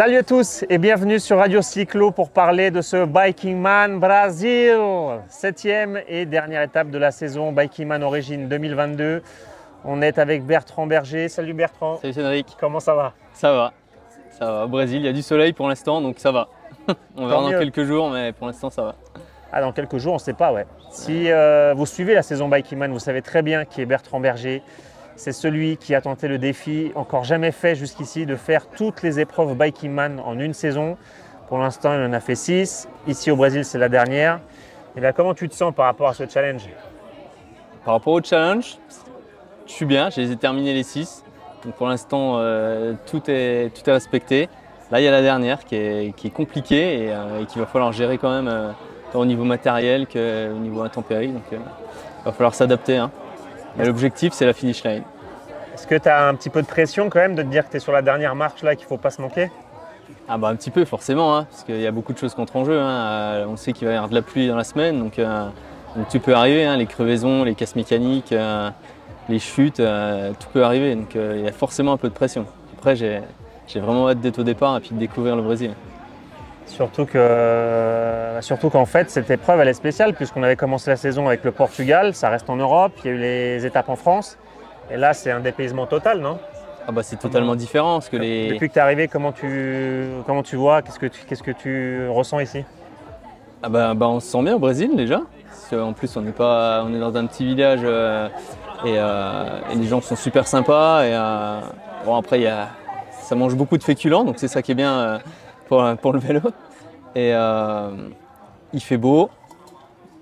Salut à tous et bienvenue sur Radio Cyclo pour parler de ce Bikingman Brasil. 7e et dernière étape de la saison Bikingman Origin 2022. On est avec Bertrand Berger. Salut Bertrand. Salut Cédric. Comment ça va? Ça va. Ça va. Au Brésil, il y a du soleil pour l'instant, donc ça va. On verra dans quelques jours, mais pour l'instant ça va. Ah, dans quelques jours, on ne sait pas, ouais. Si vous suivez la saison Bikingman, vous savez très bien qui est Bertrand Berger. C'est celui qui a tenté le défi, encore jamais fait jusqu'ici, de faire toutes les épreuves Bikingman en une saison. Pour l'instant, il en a fait 6. Ici au Brésil, c'est la dernière. Et bien, comment tu te sens par rapport à ce challenge? Par rapport au challenge, je suis bien. J'ai terminé les 6. Donc pour l'instant, tout est respecté. Là, il y a la dernière qui est compliquée et qu'il va falloir gérer quand même, tant au niveau matériel qu'au niveau intempéries. Donc il va falloir s'adapter, hein. Mais l'objectif, c'est la finish line. Est-ce que tu as un petit peu de pression quand même de te dire que tu es sur la dernière marche là, qu'il ne faut pas se manquer? Ah bah un petit peu forcément, hein, parce qu'il y a beaucoup de choses qui entrent en jeu, hein. On sait qu'il va y avoir de la pluie dans la semaine, donc tout peut arriver, hein, les crevaisons, les casses mécaniques, les chutes, tout peut arriver. Donc il y a forcément un peu de pression. Après j'ai vraiment hâte d'être au départ et puis de découvrir le Brésil. Surtout qu'en fait, cette épreuve, elle est spéciale puisqu'on avait commencé la saison avec le Portugal, ça reste en Europe, il y a eu les étapes en France. Et là, c'est un dépaysement total, non? Ah bah c'est totalement différent. Parce que Depuis que tu es arrivé, comment tu vois, qu'est-ce que tu ressens ici? Ah bah on se sent bien au Brésil déjà. En plus, on est dans un petit village et les gens sont super sympas. Et, bon, après, ça mange beaucoup de féculents, donc c'est ça qui est bien pour le vélo. Et il fait beau,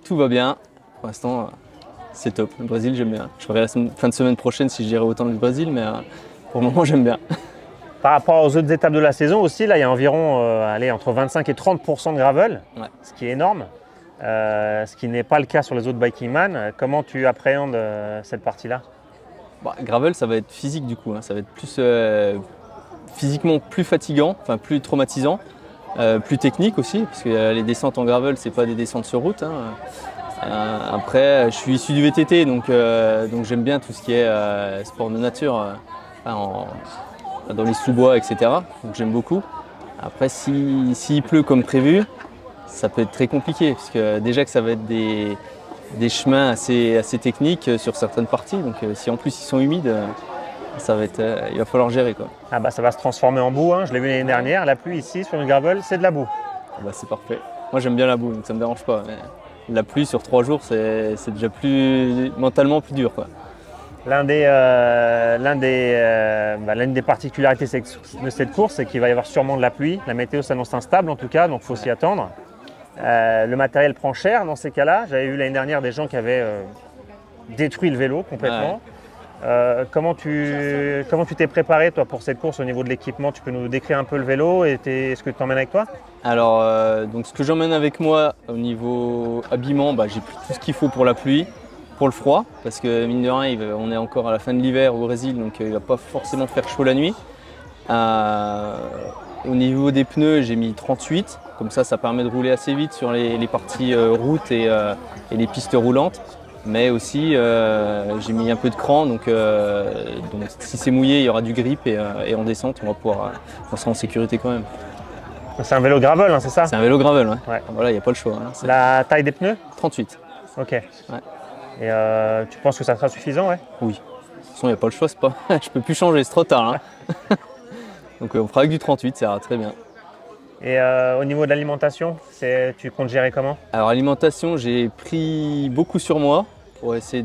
tout va bien. Pour l'instant, c'est top. Le Brésil, j'aime bien. Je verrai la fin de semaine prochaine si je dirai autant du Brésil, mais pour le moment, j'aime bien. Par rapport aux autres étapes de la saison aussi, là, il y a environ entre 25 et 30% de gravel, ouais. Ce qui est énorme. Ce qui n'est pas le cas sur les autres Bikingman. Comment tu appréhendes cette partie-là? Gravel, ça va être physique du coup, hein. Ça va être plus physiquement plus fatigant, enfin plus traumatisant, plus technique aussi, parce que les descentes en gravel, c'est pas des descentes sur route, hein. Après, je suis issu du VTT, donc j'aime bien tout ce qui est sport de nature, dans les sous-bois, etc. Donc j'aime beaucoup. Après, s'il pleut comme prévu, ça peut être très compliqué, parce que déjà que ça va être des chemins assez techniques sur certaines parties, donc si en plus ils sont humides, il va falloir gérer, quoi. Ah bah ça va se transformer en boue, hein. Je l'ai vu l'année dernière, la pluie ici sur le gravel, c'est de la boue. Ah bah c'est parfait. Moi j'aime bien la boue, donc ça me dérange pas. Mais la pluie sur 3 jours, c'est déjà mentalement plus dur, quoi. L'une des particularités de cette course, c'est qu'il va y avoir sûrement de la pluie. La météo s'annonce instable en tout cas, donc il faut s'y attendre. Le matériel prend cher dans ces cas-là. J'avais vu l'année dernière des gens qui avaient détruit le vélo complètement. Ouais. Comment tu t'es préparé toi pour cette course au niveau de l'équipement? Tu peux nous décrire un peu le vélo et ce que tu emmènes avec toi? Alors, donc ce que j'emmène avec moi au niveau habillement, j'ai pris tout ce qu'il faut pour la pluie, pour le froid, parce que mine de rien, on est encore à la fin de l'hiver au Brésil, donc il ne va pas forcément faire chaud la nuit. Au niveau des pneus, j'ai mis 38, comme ça permet de rouler assez vite sur les parties route et les pistes roulantes. Mais aussi, j'ai mis un peu de cran, donc si c'est mouillé, il y aura du grip et en descente, on sera en sécurité quand même. C'est un vélo gravel, hein, c'est ça? C'est un vélo gravel, ouais. Voilà, il n'y a pas le choix, hein. La taille des pneus? 38. Ok. Ouais. Et tu penses que ça sera suffisant, ouais? Oui. De toute façon, il n'y a pas le choix, c'est pas... je peux plus changer, c'est trop tard, hein. Donc on fera avec du 38, ça ira très bien. Et au niveau de l'alimentation, tu comptes gérer comment? Alors l'alimentation, j'ai pris beaucoup sur moi pour essayer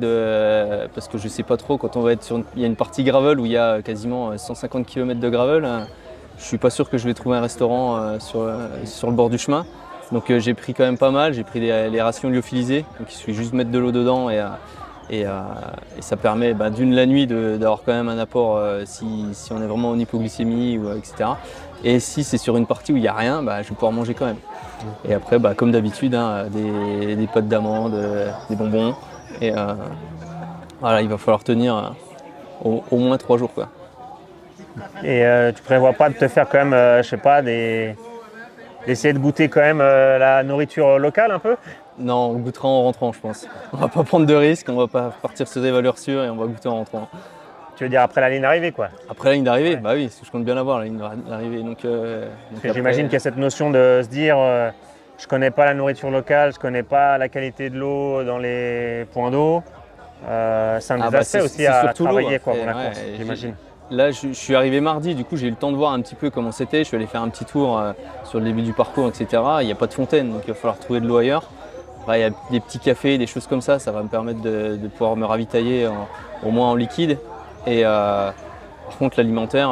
parce que je sais pas trop, quand on va être il y a une partie gravel où il y a quasiment 150 km de gravel, hein, je suis pas sûr que je vais trouver un restaurant sur le bord du chemin. Donc j'ai pris quand même pas mal, j'ai pris les rations lyophilisées, donc il suffit juste de mettre de l'eau dedans et ça permet d'une la nuit d'avoir quand même un apport si on est vraiment en hypoglycémie etc. Et si c'est sur une partie où il n'y a rien, je vais pouvoir manger quand même. Et après, comme d'habitude, hein, des pâtes d'amandes, des bonbons. Et voilà, il va falloir tenir au moins 3 jours, quoi. Et tu prévois pas de te faire quand même, je sais pas, d'essayer de goûter quand même la nourriture locale un peu? Non, on goûtera en rentrant, je pense. On va pas prendre de risques, on va pas partir sur des valeurs sûres et on va goûter en rentrant. Tu veux dire après la ligne d'arrivée, quoi. Après la ligne d'arrivée, Ouais. bah oui, parce que je compte bien l'avoir la ligne d'arrivée. Donc après, J'imagine qu'il y a cette notion de se dire je connais pas la nourriture locale, je connais pas la qualité de l'eau dans les points d'eau. C'est un des aspects aussi à surtout l'eau, travailler quoi, dans la ouais, course, j'imagine. Là, je suis arrivé mardi, du coup, j'ai eu le temps de voir un petit peu comment c'était. Je suis allé faire un petit tour sur le début du parcours, etc. Il n'y a pas de fontaine, donc il va falloir trouver de l'eau ailleurs. Après, il y a des petits cafés, des choses comme ça va me permettre de pouvoir me ravitailler au moins en liquide. Et par contre, l'alimentaire,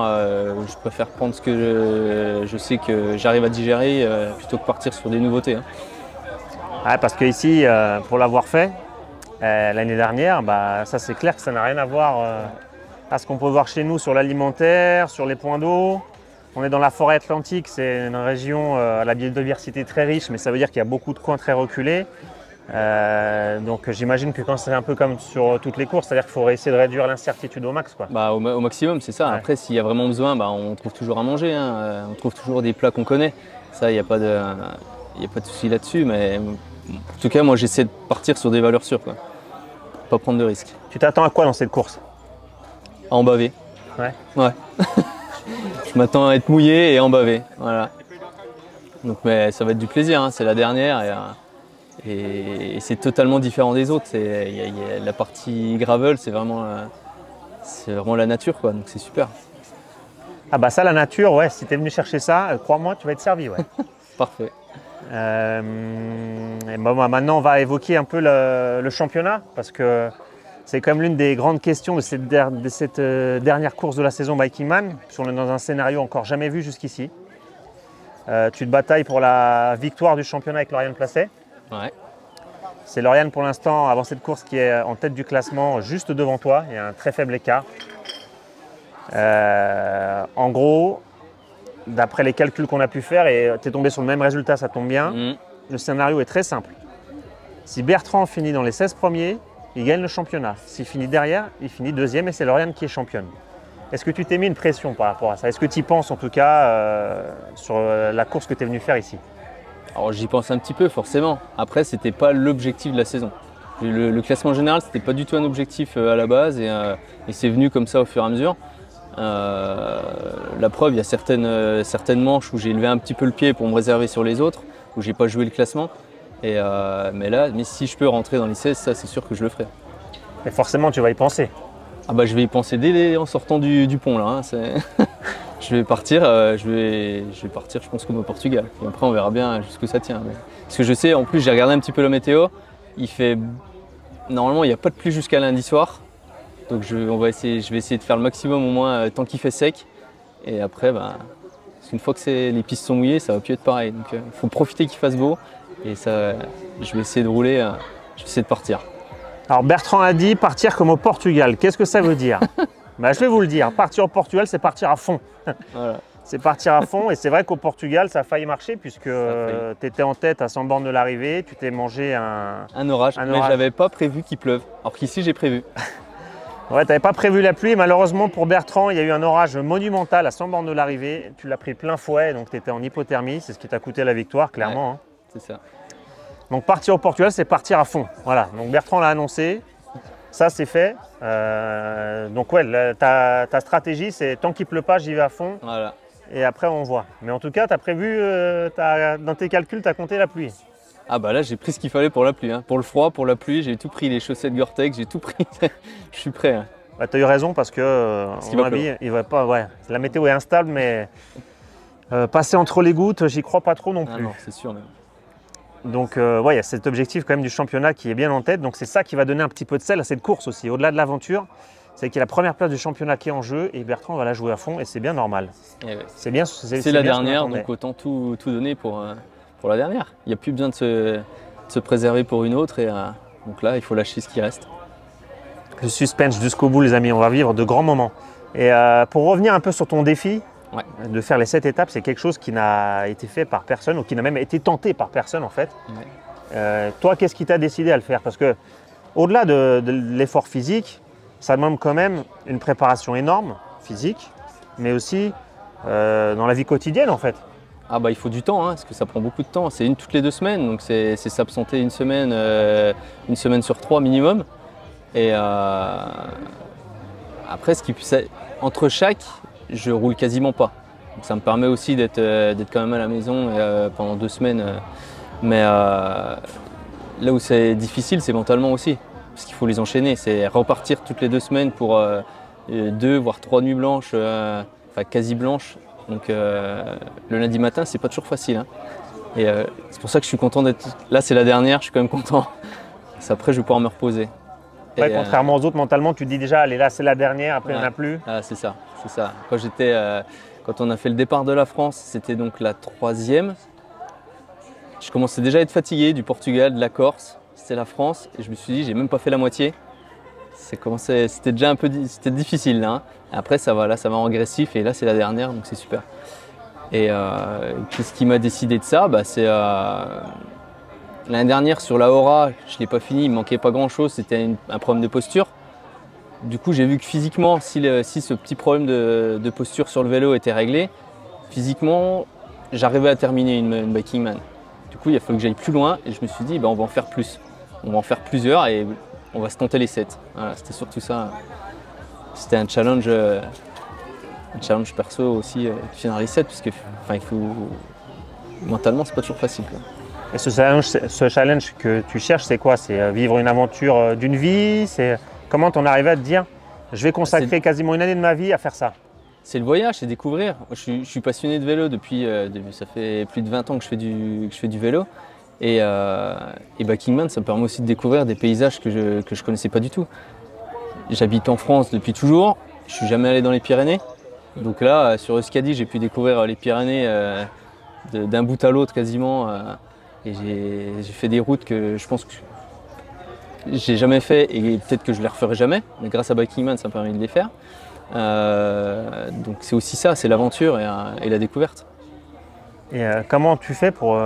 je préfère prendre ce que je sais que j'arrive à digérer plutôt que partir sur des nouveautés. Hein. Ouais, parce que ici, pour l'avoir fait l'année dernière, bah, ça c'est clair que ça n'a rien à voir à ce qu'on peut voir chez nous sur l'alimentaire, sur les points d'eau. On est dans la forêt atlantique, c'est une région à la biodiversité très riche, mais ça veut dire qu'il y a beaucoup de coins très reculés. Donc j'imagine que quand c'est un peu comme sur toutes les courses, c'est-à-dire qu'il faut essayer de réduire l'incertitude au max, quoi. Bah, au maximum, c'est ça. Ouais. Après, s'il y a vraiment besoin, bah, on trouve toujours à manger. Hein. On trouve toujours des plats qu'on connaît. Ça, il n'y a pas de souci là-dessus. Mais en tout cas, moi, j'essaie de partir sur des valeurs sûres, quoi. Pas prendre de risques. Tu t'attends à quoi dans cette course? À en baver. Ouais. Ouais. Je m'attends à être mouillé et en baver. Voilà. Donc, mais ça va être du plaisir. Hein. C'est la dernière. Et c'est totalement différent des autres. La partie gravel, c'est vraiment la nature, quoi. Donc c'est super. Ah bah ça, la nature, ouais, si tu es venu chercher ça, crois-moi, tu vas être servi. Ouais. Parfait. Et bon, maintenant, on va évoquer un peu le championnat, parce que c'est quand même l'une des grandes questions de cette dernière course de la saison Biking Man. On est dans un scénario encore jamais vu jusqu'ici. Tu te batailles pour la victoire du championnat avec Lauriane Placet. Ouais. C'est Lauriane pour l'instant, avant cette course, qui est en tête du classement, juste devant toi. Il y a un très faible écart. En gros, d'après les calculs qu'on a pu faire, et tu es tombé sur le même résultat, ça tombe bien, le scénario est très simple. Si Bertrand finit dans les 16 premiers, il gagne le championnat. S'il finit derrière, il finit deuxième et c'est Lauriane qui est championne. Est-ce que tu t'es mis une pression par rapport à ça? Est-ce que tu y penses en tout cas sur la course que tu es venu faire ici? Alors j'y pense un petit peu forcément. Après, c'était pas l'objectif de la saison. Le classement général, c'était pas du tout un objectif à la base et c'est venu comme ça au fur et à mesure. La preuve, il y a certaines manches où j'ai levé un petit peu le pied pour me réserver sur les autres, où j'ai pas joué le classement. Mais si je peux rentrer dans les 16, ça c'est sûr que je le ferai. Mais forcément, tu vas y penser. Ah bah je vais y penser en sortant du pont là. Hein, je vais partir, je pense comme au Portugal. Et après on verra bien jusqu'où ça tient. Parce que je sais, en plus j'ai regardé un petit peu la météo. Normalement il n'y a pas de pluie jusqu'à lundi soir. Donc je vais essayer de faire le maximum au moins tant qu'il fait sec. Et après, une fois que les pistes sont mouillées, ça va plus être pareil. Donc il faut profiter qu'il fasse beau. Et ça, je vais essayer de rouler, je vais essayer de partir. Alors Bertrand a dit partir comme au Portugal. Qu'est-ce que ça veut dire? Je vais vous le dire. Partir au Portugal, c'est partir à fond. Voilà. C'est partir à fond. Et c'est vrai qu'au Portugal, ça a failli marcher puisque tu étais en tête à 100 bornes de l'arrivée. Tu t'es mangé un orage. Mais je n'avais pas prévu qu'il pleuve. Alors qu'ici, j'ai prévu. Ouais, tu n'avais pas prévu la pluie. Malheureusement pour Bertrand, il y a eu un orage monumental à 100 bornes de l'arrivée. Tu l'as pris plein fouet, donc tu étais en hypothermie. C'est ce qui t'a coûté la victoire, clairement. Ouais, c'est ça. Donc partir au Portugal, c'est partir à fond. Voilà, donc Bertrand l'a annoncé, ça c'est fait. Donc ouais, ta stratégie c'est tant qu'il ne pleut pas, j'y vais à fond. Voilà. Et après on voit. Mais en tout cas, tu as prévu, dans tes calculs, tu as compté la pluie. Ah bah là j'ai pris ce qu'il fallait pour la pluie. Hein. Pour le froid, pour la pluie, j'ai tout pris, les chaussettes Gore-Tex, j'ai tout pris. Je suis prêt. Hein. Tu as eu raison parce que, à mon avis, il va pas, ouais, la météo est instable, mais passer entre les gouttes, j'y crois pas trop non plus. Ah non, c'est sûr même. Donc ouais, il y a cet objectif quand même du championnat qui est bien en tête. Donc c'est ça qui va donner un petit peu de sel à cette course aussi. Au-delà de l'aventure, c'est qu'il y a la première place du championnat qui est en jeu et Bertrand va la jouer à fond et c'est bien normal. Ouais. C'est bien. C'est la dernière, donc autant tout donner pour la dernière. Il n'y a plus besoin de se préserver pour une autre. Donc là, il faut lâcher ce qui reste. Le suspense jusqu'au bout, les amis. On va vivre de grands moments. Et pour revenir un peu sur ton défi, ouais. De faire les 7 étapes, c'est quelque chose qui n'a été fait par personne ou qui n'a même été tenté par personne en fait. Ouais. Toi, qu'est-ce qui t'a décidé à le faire? Parce que au-delà de l'effort physique, ça demande quand même une préparation énorme, physique, mais aussi dans la vie quotidienne en fait. Ah bah il faut du temps, hein, parce que ça prend beaucoup de temps. C'est toutes les 2 semaines, donc c'est s'absenter une semaine sur 3 minimum. Et Après, entre chaque, je roule quasiment pas. Donc, ça me permet aussi d'être quand même à la maison pendant 2 semaines. Mais là où c'est difficile, c'est mentalement aussi. Parce qu'il faut les enchaîner. C'est repartir toutes les 2 semaines pour 2 voire 3 nuits blanches, enfin quasi blanches. Donc le lundi matin, c'est pas toujours facile. Hein. Et c'est pour ça que je suis content d'être. Là, c'est la dernière, je suis quand même content. Après, je vais pouvoir me reposer. Ouais, contrairement aux autres, mentalement, tu te dis déjà, allez, là, c'est la dernière, après, il n'y en a plus. Ah, c'est ça, c'est ça. Quand on a fait le départ de la France, c'était donc la 3e. Je commençais déjà à être fatigué du Portugal, de la Corse. C'était la France. Et je me suis dit, j'ai même pas fait la moitié. C'était déjà c'était difficile là. Hein. Après, ça va en agressif. Et là, c'est la dernière, donc c'est super. Et qu'est-ce qui m'a décidé de ça? C'est l'année dernière sur la Hora, je ne l'ai pas fini, il ne manquait pas grand-chose, c'était un problème de posture. Du coup, j'ai vu que physiquement, si ce petit problème de posture sur le vélo était réglé, physiquement, j'arrivais à terminer une Biking Man. Du coup, il a fallu que j'aille plus loin et je me suis dit, on va en faire plus. On va en faire plusieurs et on va se tenter les 7. Voilà, c'était surtout ça. C'était un challenge perso aussi de finir les 7, parce que mentalement, c'est pas toujours facile. Quoi. Et ce challenge que tu cherches, c'est quoi? C'est vivre une aventure d'une vie? Comment t'en arrives à te dire, je vais consacrer quasiment une année de ma vie à faire ça? C'est le voyage, c'est découvrir. Moi, je suis passionné de vélo depuis ça fait plus de 20 ans que je fais du vélo. Et Biking Man, ça me permet aussi de découvrir des paysages que je connaissais pas du tout. J'habite en France depuis toujours, je suis jamais allé dans les Pyrénées. Donc là, sur Euskadi, j'ai pu découvrir les Pyrénées d'un bout à l'autre quasiment. Et j'ai fait des routes que je pense que j'ai jamais fait et peut-être que je les referai jamais. Mais grâce à Biking Man, ça m'a permis de les faire. Donc c'est aussi ça, c'est l'aventure et la découverte. Et comment tu fais pour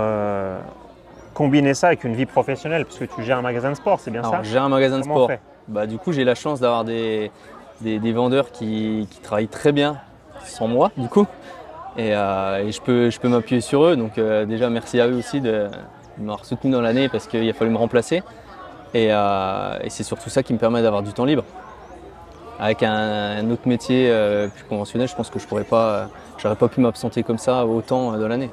combiner ça avec une vie professionnelle? Parce que tu gères un magasin de sport, c'est bien ça? Je gère un magasin de Comment sport. on fait? Du coup, j'ai la chance d'avoir des vendeurs qui travaillent très bien sans moi, du coup. Et je peux m'appuyer sur eux. Donc déjà, merci à eux aussi de m'avoir soutenu dans l'année parce qu'il a fallu me remplacer. Et c'est surtout ça qui me permet d'avoir du temps libre. Avec un autre métier plus conventionnel, je pense que j'aurais pas pu m'absenter comme ça autant de l'année.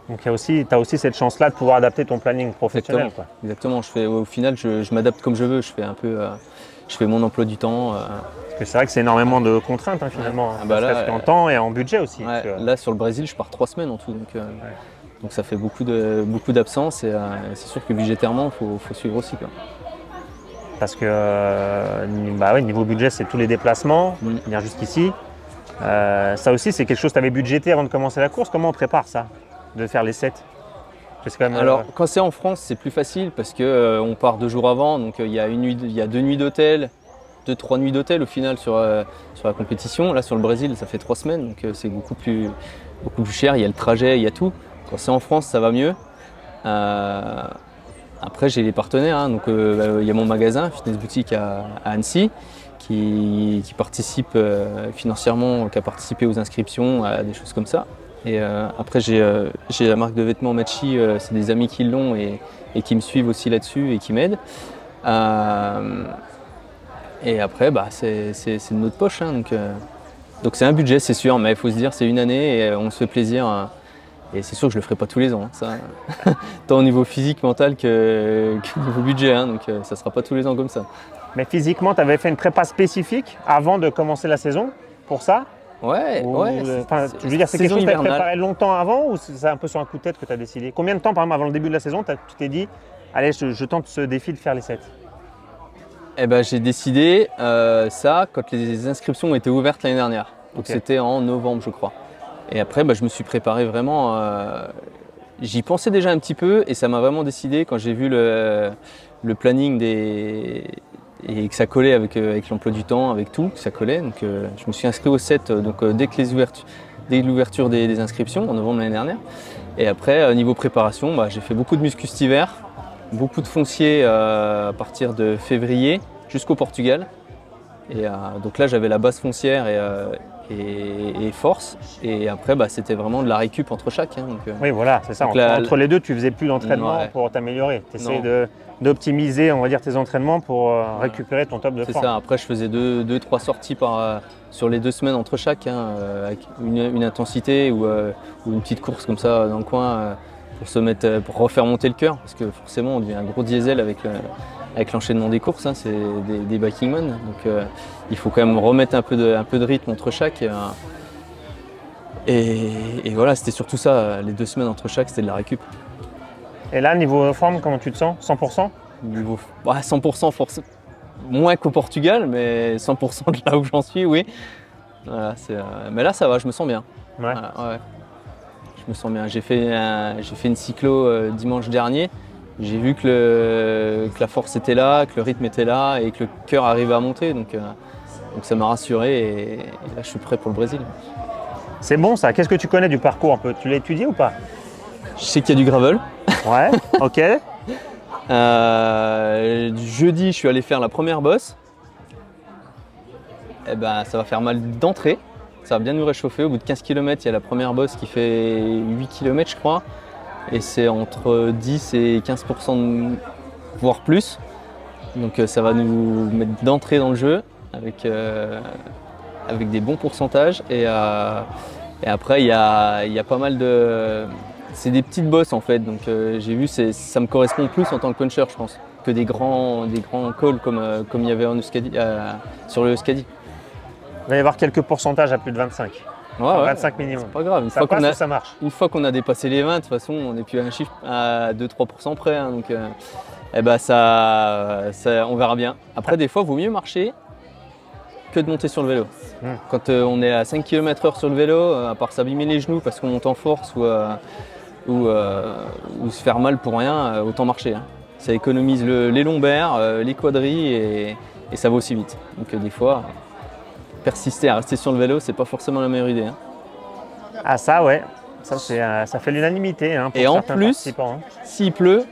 Donc tu as aussi cette chance-là de pouvoir adapter ton planning professionnel. Exactement. Au final, je m'adapte comme je veux. Je fais mon emploi du temps. Parce que c'est vrai que c'est énormément de contraintes finalement, en temps et en budget aussi. Ouais, là, sur le Brésil, je pars 3 semaines en tout. Donc ça fait beaucoup d'absences et c'est sûr que budgétairement, il faut suivre aussi. Quoi. Parce que niveau budget, c'est tous les déplacements, venir jusqu'ici. Ça aussi, c'est quelque chose que tu avais budgété avant de commencer la course. Comment on prépare ça, de faire les 7? Alors, quand c'est en France, c'est plus facile parce qu'on part 2 jours avant. Donc il y a 2 nuits d'hôtel, 2-3 nuits d'hôtel au final sur la compétition. Là, sur le Brésil, ça fait 3 semaines. Donc c'est beaucoup plus cher. Il y a le trajet, il y a tout. Quand c'est en France, ça va mieux. Après, j'ai les partenaires. Hein, donc, il y a mon magasin, Fitness Boutique à Annecy, qui participe financièrement, qui a participé aux inscriptions, à des choses comme ça. Et après, j'ai la marque de vêtements Machi, c'est des amis qui l'ont et qui me suivent aussi là-dessus et qui m'aident. Et après, c'est de notre poche. Hein, donc c'est un budget, c'est sûr, mais il faut se dire, c'est une année et on se fait plaisir. Et c'est sûr que je ne le ferai pas tous les ans, hein, ça. Tant au niveau physique, mental que niveau budget, hein, donc ça ne sera pas tous les ans comme ça. Mais physiquement, tu avais fait une prépa spécifique avant de commencer la saison pour ça? Ouais. Je veux dire, c'est quelque chose que tu as préparé longtemps avant ou c'est un peu sur un coup de tête que tu as décidé? Combien de temps, par exemple, avant le début de la saison, tu t'es dit, allez, je tente ce défi de faire les 7? J'ai décidé ça quand les inscriptions ont été ouvertes l'année dernière. Donc c'était en novembre, je crois. Et après, je me suis préparé vraiment. J'y pensais déjà un petit peu et ça m'a vraiment décidé quand j'ai vu le planning et que ça collait avec l'emploi du temps, avec tout, que ça collait. Donc je me suis inscrit au 7 dès l'ouverture des inscriptions en novembre l'année dernière. Et après, niveau préparation, j'ai fait beaucoup de muscu cet hiver, beaucoup de foncier à partir de février jusqu'au Portugal. Et donc là, j'avais la base foncière et et force. Et après, bah, c'était vraiment de la récup entre chaque. Hein, donc, oui, voilà, c'est ça. Entre les deux, tu faisais plus d'entraînement pour t'améliorer. Tu essayais d'optimiser, on va dire, tes entraînements pour récupérer ton top de forme. C'est ça. Après, je faisais 2-3 sorties sur les 2 semaines entre chaque, hein, avec une intensité ou une petite course comme ça dans le coin pour refaire monter le cœur. Parce que forcément, on devient un gros diesel avec l'enchaînement des courses, hein, c'est des bikingmen. Donc il faut quand même remettre un peu de rythme entre chaque. Et voilà, c'était surtout ça, les 2 semaines entre chaque, c'était de la récup. Et là, niveau forme, comment tu te sens? 100%? Niveau 100%, moins qu'au Portugal, mais 100% de là où j'en suis, oui. Voilà, mais là, ça va, je me sens bien. Ouais. Voilà, ouais. Je me sens bien. J'ai fait une cyclo dimanche dernier. J'ai vu que la force était là, que le rythme était là et que le cœur arrivait à monter. Donc ça m'a rassuré et là, je suis prêt pour le Brésil. C'est bon ça. Qu'est-ce que tu connais du parcours un peu? Tu l'as étudié ou pas? Je sais qu'il y a du gravel. Ouais, ok. Jeudi, je suis allé faire la première bosse. Eh ben, ça va faire mal d'entrée. Ça va bien nous réchauffer. Au bout de 15 km, il y a la première bosse qui fait 8 km, je crois. Et c'est entre 10 et 15%, voire plus. Donc ça va nous mettre d'entrée dans le jeu avec des bons pourcentages. Et après, il y a pas mal de... C'est des petites bosses en fait, donc j'ai vu, ça me correspond plus en tant que puncher, je pense, que des grands calls comme il y avait en Euskadi, sur le Euskadi. Il va y avoir quelques pourcentages à plus de 25. Ouais, 25 minimum. C'est pas grave, Ça passe ou ça marche? Une fois qu'on a dépassé les 20, de toute façon, on n'est plus à un chiffre à 2-3% près, hein, donc eh ben on verra bien. Après, des fois, il vaut mieux marcher que de monter sur le vélo. Quand on est à 5 km/h sur le vélo, à part s'abîmer les genoux parce qu'on monte en force ou se faire mal pour rien, autant marcher. Hein. Ça économise les lombaires, les quadris et ça va aussi vite. Donc des fois, persister à rester sur le vélo, c'est pas forcément la meilleure idée. Hein. Ah ça ouais, ça fait l'unanimité hein, pour et en certains plus, participants. Hein. S'il pleut,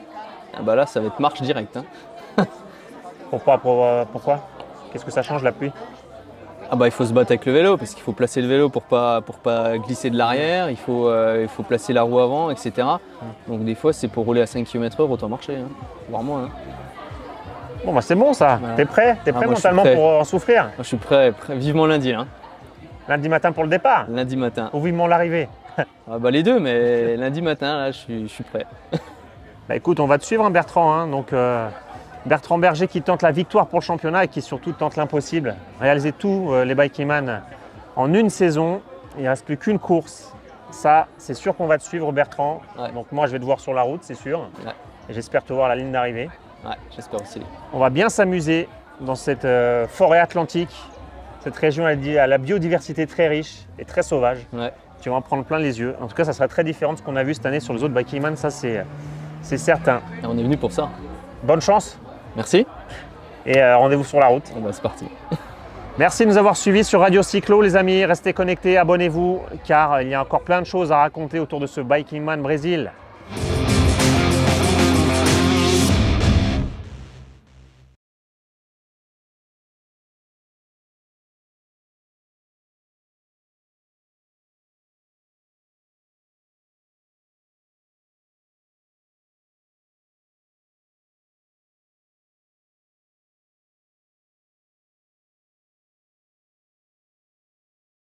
bah là ça va être marche directe. Hein. Pourquoi? Qu'est-ce que ça change la pluie? Ah bah, il faut se battre avec le vélo parce qu'il faut placer le vélo pour pas glisser de l'arrière, il faut placer la roue avant, etc. Donc des fois c'est pour rouler à 5 km/h, autant marcher, hein, voire moins. Hein. Bon bah c'est bon ça, Voilà. T'es prêt moi, mentalement pour en souffrir? Moi, je suis prêt, vivement lundi. Hein. Lundi matin pour le départ? Lundi matin. Ou vivement l'arrivée? Ah bah les deux, mais lundi matin là je suis prêt. Bah écoute, on va te suivre hein, Bertrand, hein, donc Bertrand Berger qui tente la victoire pour le championnat et qui surtout tente l'impossible. Réaliser tous les bikingman en une saison, il ne reste plus qu'une course. Ça, c'est sûr qu'on va te suivre Bertrand. Ouais. Donc moi, je vais te voir sur la route, c'est sûr. Ouais. Et j'espère te voir à la ligne d'arrivée. Ouais, j'espère aussi. On va bien s'amuser dans cette forêt atlantique. Cette région a la biodiversité très riche et très sauvage. Ouais. Tu vas en prendre plein les yeux. En tout cas, ça sera très différent de ce qu'on a vu cette année sur les autres bikingman, ça c'est certain. Et on est venu pour ça. Bonne chance. Merci. Et rendez-vous sur la route. Bah, c'est parti. Merci de nous avoir suivis sur Radio Cyclo, les amis. Restez connectés, abonnez-vous, car il y a encore plein de choses à raconter autour de ce Bikingman Brésil.